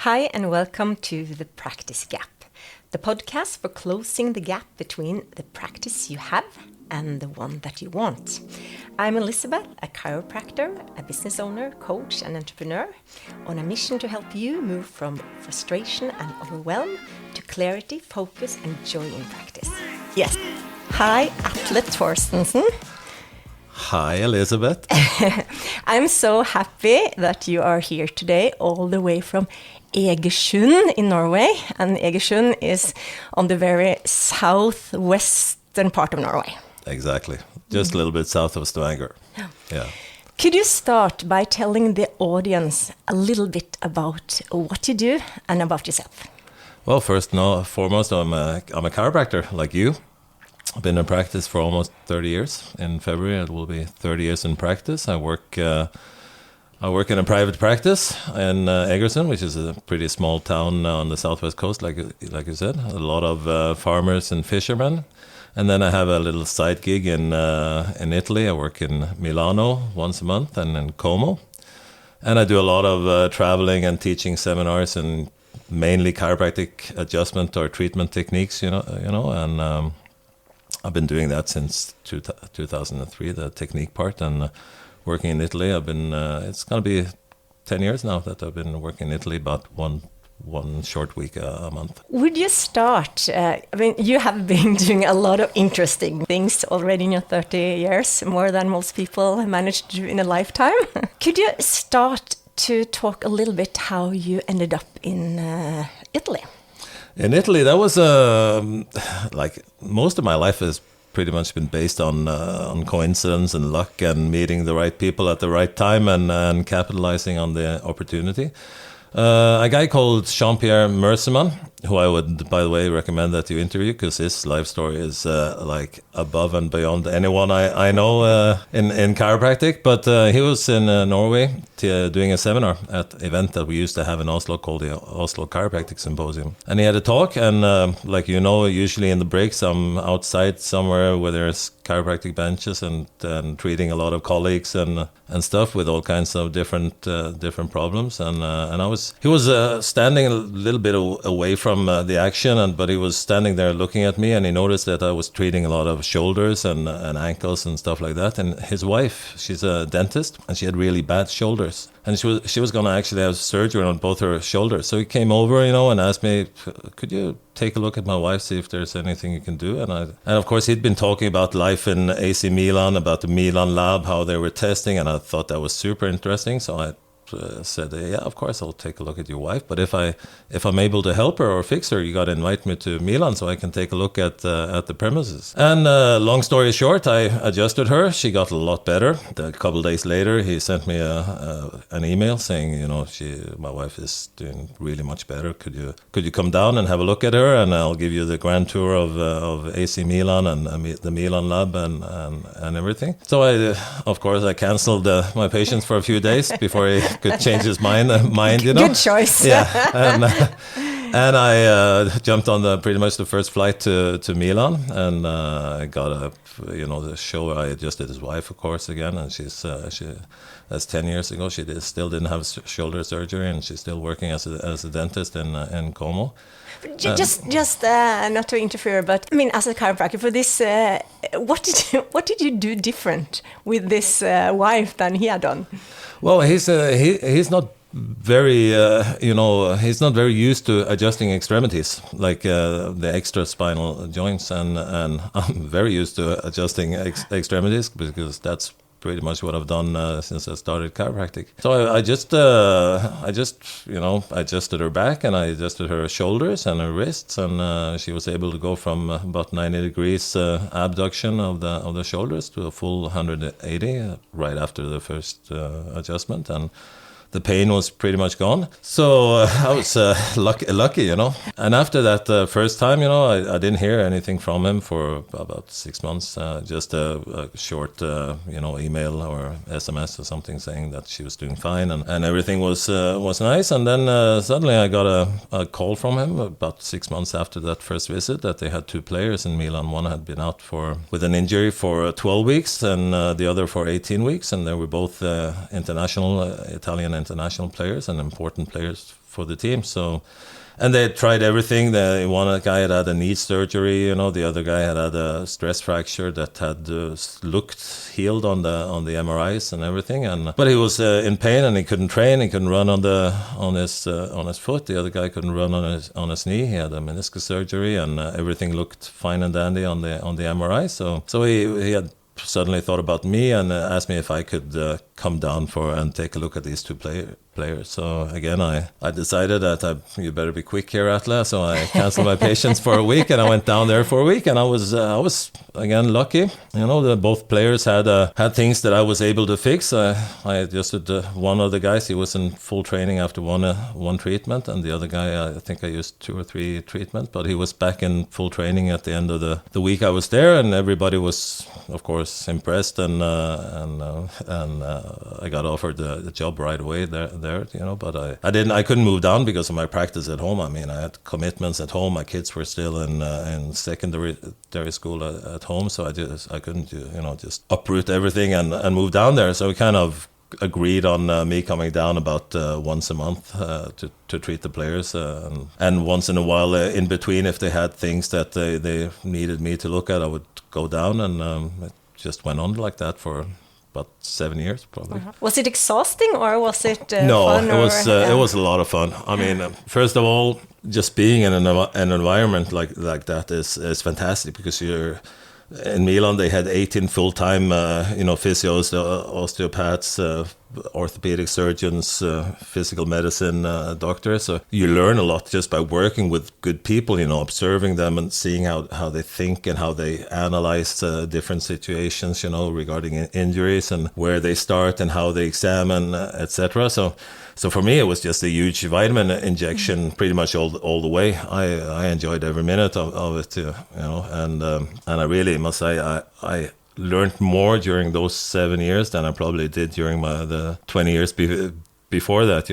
Hi and welcome to The Practice Gap, the podcast for closing the gap between the practice you have and the one that you want. I'm Elizabeth, a chiropractor, a business owner, coach and entrepreneur on a mission to help you move from frustration and overwhelm to clarity, focus and joy in practice. Yes. Hi, Atle Torstensen. Hi, Elizabeth. I'm so happy that you are here today, all the way from Aas-Jakobsen in Norway. And Aas-Jakobsen is on the very southwestern part of Norway. Exactly. Just a little bit south of Stavanger. Yeah. Could you start by telling the audience a little bit about what you do and about yourself? Well, first and foremost, I'm a chiropractor like you. I've been in practice for almost 30 years. In February, it will be 30 years in practice. I work in a private practice in Aas-Jakobsen, which is a pretty small town on the southwest coast, like you said. A lot of farmers and fishermen. And then I have a little side gig in Italy. I work in Milano once a month and in Como. And I do a lot of traveling and teaching seminars and mainly chiropractic adjustment or treatment techniques, you know, and I've been doing that since 2003, the technique part, and working in Italy. It's going to be 10 years now that I've been working in Italy, about one short week a month. Would you start, you have been doing a lot of interesting things already in your 30 years, more than most people manage to do in a lifetime. Could you start to talk a little bit how you ended up in Italy? In Italy, that was like most of my life has pretty much been based on coincidence and luck and meeting the right people at the right time and capitalizing on the opportunity. A guy called Jean-Pierre Merciman, who I would, by the way, recommend that you interview because his life story is like above and beyond anyone I know in chiropractic. But he was in Norway doing a seminar at an event that we used to have in Oslo called the Oslo Chiropractic Symposium. And he had a talk and like you know, usually in the breaks I'm outside somewhere where there's chiropractic benches and treating a lot of colleagues and stuff with all kinds of different problems. And he was standing a little bit away from the action, but he was standing there looking at me, and he noticed that I was treating a lot of shoulders and ankles and stuff like that. And his wife, she's a dentist, and she had really bad shoulders, and she was going to actually have surgery on both her shoulders. So he came over, you know, and asked me, "Could you take a look at my wife, see if there's anything you can do?" And of course he'd been talking about life in AC Milan, about the Milan Lab, how they were testing, and I thought that was super interesting. So I said, "Yeah, of course I'll take a look at your wife, but if I'm able to help her or fix her, you got to invite me to Milan so I can take a look at the premises." And long story short, I adjusted her. She got a lot better. A couple of days later, he sent me an email saying, you know, my wife is doing really much better. Could you come down and have a look at her, and I'll give you the grand tour of AC Milan and the Milan Lab and everything. So of course I canceled my patients for a few days before he could change his mind, you know. Good choice. Yeah, and I jumped on pretty much the first flight to Milan, and I got the show. I adjusted his wife, of course, again, and that's 10 years ago. She still didn't have shoulder surgery, and she's still working as a dentist in Como. Just not to interfere, but I mean, as a chiropractor, for this, what did you do different with this wife than he had done? Well, he's not very he's not very used to adjusting extremities like the extra spinal joints, and I'm very used to adjusting extremities because that's pretty much what I've done since I started chiropractic. So I just adjusted her back, and I adjusted her shoulders and her wrists, and she was able to go from about 90 degrees abduction of the shoulders to a full 180 right after the first adjustment, and the pain was pretty much gone. So I was lucky, you know. And after that first time, you know, I didn't hear anything from him for about 6 months. Just a short, email or SMS or something saying that she was doing fine and everything was nice. And then suddenly I got a call from him about 6 months after that first visit that they had 2 players in Milan. One had been out with an injury for 12 weeks and the other for 18 weeks. And they were both Italian international players and important players for the team. So, and they tried everything. One guy had a knee surgery, the other guy had a stress fracture that had looked healed on the MRIs and everything. But he was in pain and he couldn't train. He couldn't run on his foot. The other guy couldn't run on his knee. He had a meniscus surgery, and everything looked fine and dandy on the MRI. So he had suddenly thought about me and asked me if I could come down and take a look at these two players. So again, I decided that you better be quick here, Atle. So I canceled my patients for a week, and I went down there for a week, and I was again lucky. Both players had things that I was able to fix. I adjusted one of the guys. He was in full training after one treatment, and the other guy, I think I used 2 or 3 treatments, but he was back in full training at the end of the week I was there, and everybody was, of course, impressed, and I got offered the job right away there, but I couldn't move down because of my practice at home. I mean, I had commitments at home. My kids were still in secondary school at home, so I couldn't just uproot everything and move down there. So we kind of agreed on me coming down about once a month to treat the players, and once in a while in between, if they had things that they needed me to look at, I would go down, and it just went on like that for about 7 years, probably. Was it exhausting, or was it no, fun? It was a lot of fun. I mean, first of all, just being in an environment like that is fantastic, because in Milan they had 18 full-time physios, osteopaths, orthopedic surgeons, physical medicine doctors. So you learn a lot just by working with good people, observing them and seeing how they think and how they analyze different situations, regarding injuries, and where they start and how they examine, etc. So for me, it was just a huge vitamin injection, pretty much all the way. I enjoyed every minute of it, and I really must say I learned more during those 7 years than I probably did during the 20 years before that,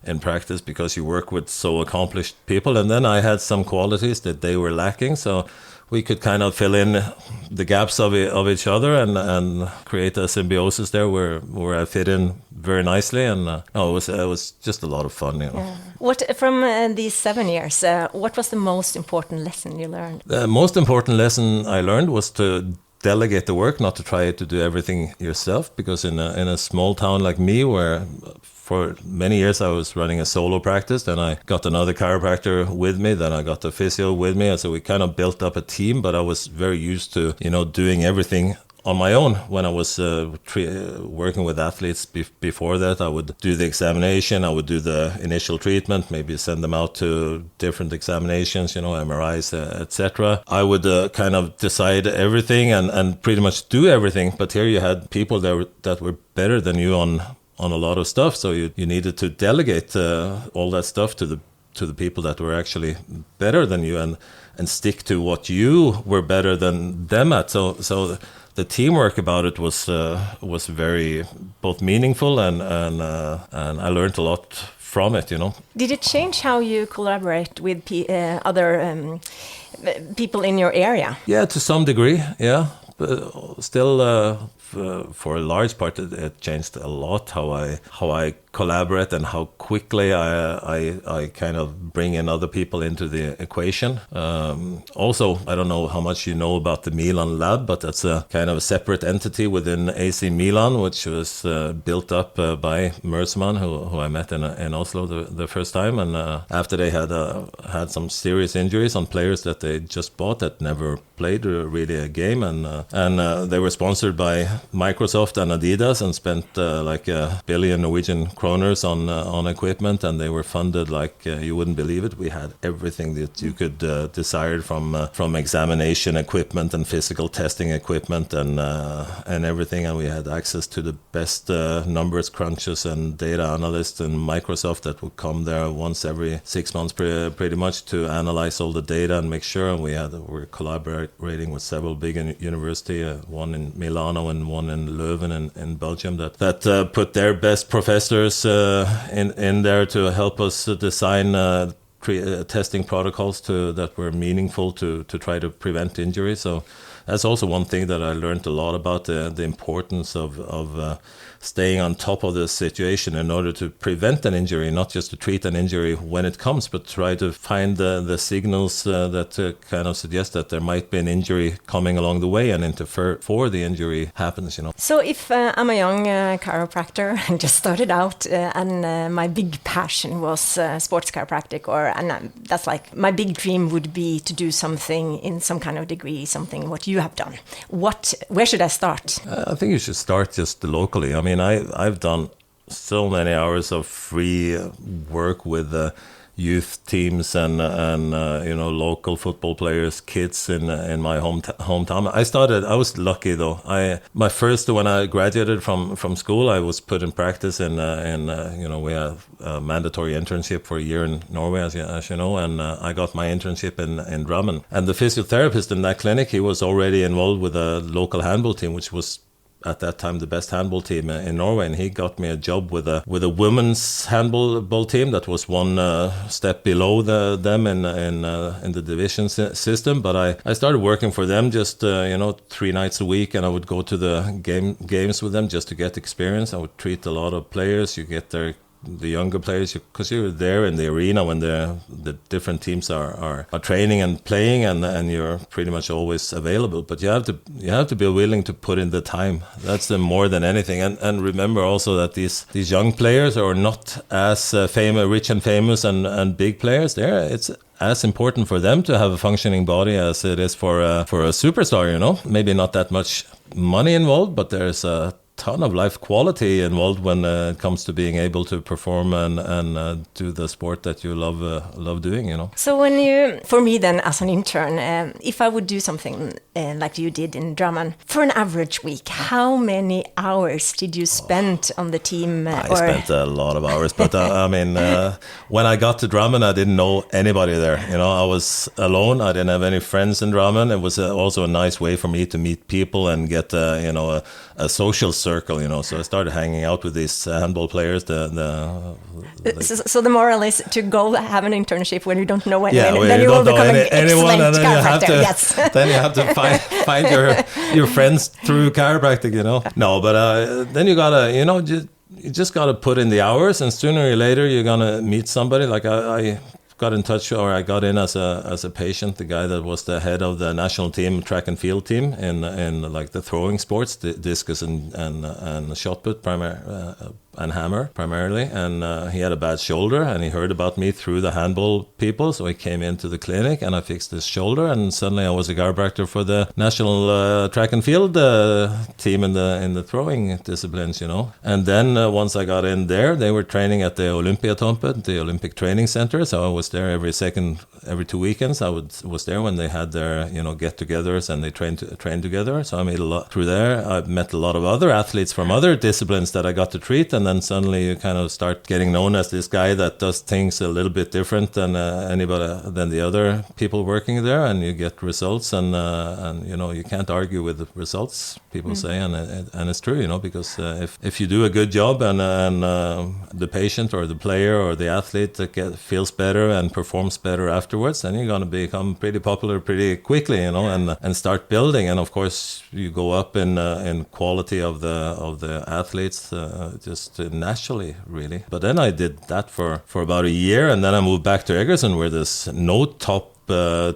in practice, because you work with so accomplished people. And then I had some qualities that they were lacking, so we could kind of fill in the gaps of each other and create a symbiosis there where I fit in very nicely. And it was just a lot of fun. Yeah. What from these 7 years? What was the most important lesson you learned? The most important lesson I learned was to delegate the work, not to try to do everything yourself, because in a small town like me, where for many years I was running a solo practice, then I got another chiropractor with me, then I got the physio with me, and so we kind of built up a team. But I was very used to doing everything on my own. When I was working with athletes before that, I would do the examination, I would do the initial treatment, maybe send them out to different examinations, MRIs, etc. I would kind of decide everything and pretty much do everything. But here you had people that were better than you on a lot of stuff, so you needed to delegate all that stuff to the people that were actually better than you, and stick to what you were better than them at. So the teamwork about it was very both meaningful and I learned a lot from it. Did it change how you collaborate with other people in your area? Yeah, to some degree. Yeah, but still. For a large part, it changed a lot how I collaborate and how quickly I kind of bring in other people into the equation. Also, I don't know how much you know about the Milan Lab, but that's a kind of a separate entity within AC Milan, which was built up by Mersman, who I met in Oslo the first time. And after they had some serious injuries on players that they just bought that never played really a game, and they were sponsored by Microsoft and Adidas and spent like 1 billion Norwegian kroners on equipment, and they were funded like you wouldn't believe it. We had everything that you could desire from examination equipment and physical testing equipment and everything, and we had access to the best numbers crunchers and data analysts in Microsoft that would come there once every 6 months pretty much to analyze all the data and make sure. And we're collaborating with several big universities, one in Milano and one in Leuven in Belgium, that put their best professors in there to help us design testing protocols that were meaningful to try to prevent injury. So that's also one thing that I learned a lot about, the importance of staying on top of the situation in order to prevent an injury, not just to treat an injury when it comes, but try to find the signals that kind of suggest that there might be an injury coming along the way and interfere before the injury happens, you know. So if I'm a young chiropractor and just started out and my big passion was sports chiropractic, and that's like my big dream would be to do something in some kind of degree, something what you have done. Where should I start? I think you should start just locally. I mean, I've done so many hours of free work with youth teams and you know, local football players, kids in my hometown. I was lucky though. When I graduated from school, I was put in practice in you know, we have a mandatory internship for a year in Norway, as you know, and I got my internship in Drammen. And the physiotherapist in that clinic, he was already involved with a local handball team, which was at that time the best handball team in Norway, and he got me a job with a women's handball team that was one step below them in the division system. But I started working for them just you know, 3 nights a week, and I would go to the games with them just to get experience. I would treat a lot of players. You get the younger players, because you're there in the arena when the different teams are training and playing, and you're pretty much always available. But you have to be willing to put in the time. That's more than anything. And remember also that these young players are not as rich and famous and big players. It's as important for them to have a functioning body as it is for a superstar. You know, maybe not that much money involved, but there's a ton of life quality involved when it comes to being able to perform and do the sport that you love doing, you know. So for me then as an intern, if I would do something like you did in Drammen, for an average week, how many hours did you spend on the team? I spent a lot of hours, but I mean, when I got to Drammen, I didn't know anybody there. You know, I was alone. I didn't have any friends in Drammen. It was also a nice way for me to meet people and get, you know, a social circle, you know. So I started hanging out with these handball players. So the moral is to go have an internship when you don't know anyone. Yeah, then you will become an anyone, and then you have to, yes. Then you have to find your friends through chiropractic, you know. No, but then you gotta, you know, you just gotta put in the hours, and sooner or later you're gonna meet somebody. Like I got in touch, or I got in as a patient, the guy that was the head of the national team, track and field team in like the throwing sports, discus and shot put and hammer primarily, and he had a bad shoulder, and he heard about me through the handball people, so he came into the clinic and I fixed his shoulder, and suddenly I was a chiropractor for the national track and field team in the throwing disciplines, you know. And then once I got in there, they were training at the Olympiatompet, the Olympic Training Center, so I was there every 2 weekends. I was there when they had their, you know, get-togethers, and they trained together. So I made a lot through there. I met a lot of other athletes from other disciplines that I got to treat, and then suddenly you kind of start getting known as this guy that does things a little bit different than the other people working there, and you get results, and you know, you can't argue with the results, people say, and it's true, you know, because if you do a good job and the patient or the player or the athlete feels better and performs better afterwards, then you're going to become pretty popular pretty quickly, you know, and start building. And of course you go up in quality of the athletes just naturally, really. But then I did that for about a year, and then I moved back to Egersund, where there's no top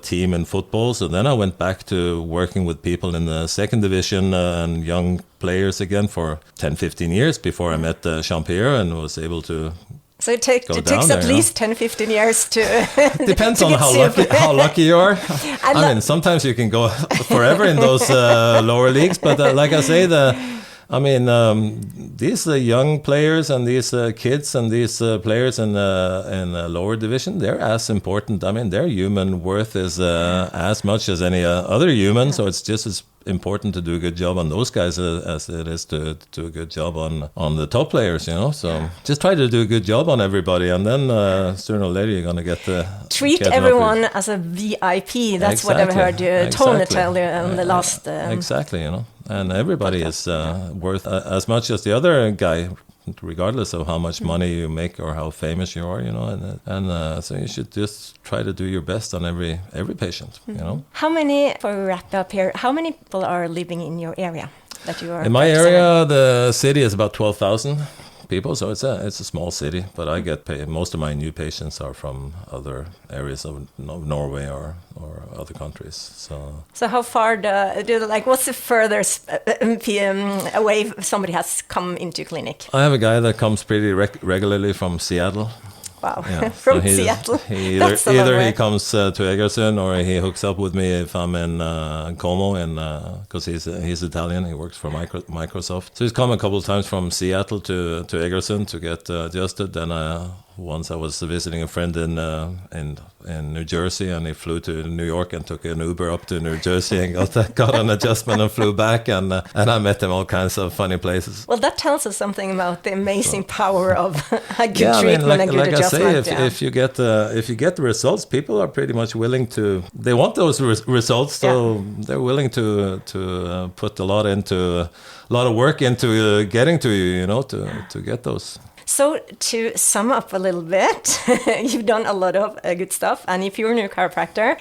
team in football. So then I went back to working with people in the second division and young players again for 10-15 years before I met Jean-Pierre and was able to. So it takes at least 10-15 years to. Depends on how lucky you are. I mean, sometimes you can go forever in those lower leagues, but like I say, these young players and these kids and these players in lower division, they're as important. I mean, their human worth is as much as any other human, so it's just as important to do a good job on those guys as it is to do a good job on the top players, you know. So just try to do a good job on everybody, and then sooner or later you're going to get treat everyone as a VIP. That's what I've heard Tone tell you in the last. Exactly, you know, and everybody is worth as much as the other guy, regardless of how much money you make or how famous you are, you know, and so you should just try to do your best on every patient, you know. How many, for we wrap up here, how many people are living in your area? that you are? In my area, the city is about 12,000 people, so it's a small city. But I get paid. Most of my new patients are from other areas of Norway or other countries. So how far what's the furthest away somebody has come into clinic? I have a guy that comes pretty regularly from Seattle. Wow, yeah. from Seattle. Either he comes to Egersund or he hooks up with me if I'm in Como, because he's Italian. He works for Microsoft. So he's come a couple of times from Seattle to Egersund to get adjusted. Then once I was visiting a friend in New Jersey, and he flew to New York and took an Uber up to New Jersey and got an adjustment and flew back. And I met him all kinds of funny places. Well, that tells us something about the amazing power of a good treatment and good adjustment. If you get the results, people are pretty much willing to. They want those results, so they're willing to put a lot of work into getting to you, to get those. So to sum up a little bit, you've done a lot of good stuff, and if you're a new chiropractor,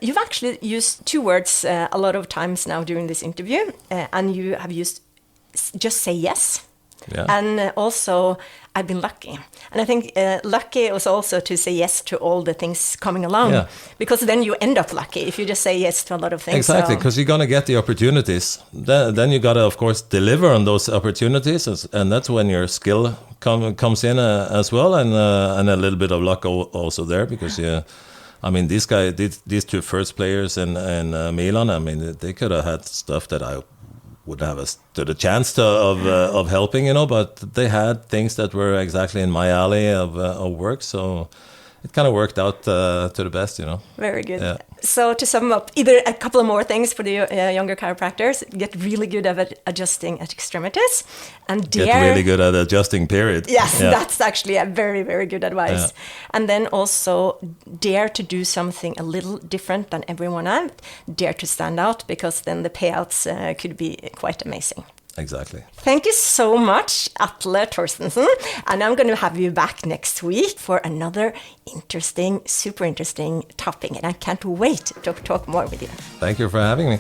you've actually used two words a lot of times now during this interview, and you have used just say yes. Yeah. And also, I've been lucky. And I think lucky was also to say yes to all the things coming along. Because then you end up lucky if you just say yes to a lot of things. Exactly, because you're going to get the opportunities. Then you got to, of course, deliver on those opportunities. And that's when your skill comes in as well. And a little bit of luck also there. Because, these two first players in Milan, they could have had stuff that I would have stood a chance of helping, but they had things that were exactly in my alley of work, so it kind of worked out to the best, Very good. Yeah. So to sum up, either a couple of more things for the younger chiropractors: get really good at adjusting at extremities, and get really good at adjusting, period. Yes, that's actually a very, very good advice. Yeah. And then also dare to do something a little different than everyone else. Dare to stand out, because then the payouts could be quite amazing. Exactly. Thank you so much, Atle Torstensen. And I'm going to have you back next week for another super interesting topic. And I can't wait to talk more with you. Thank you for having me.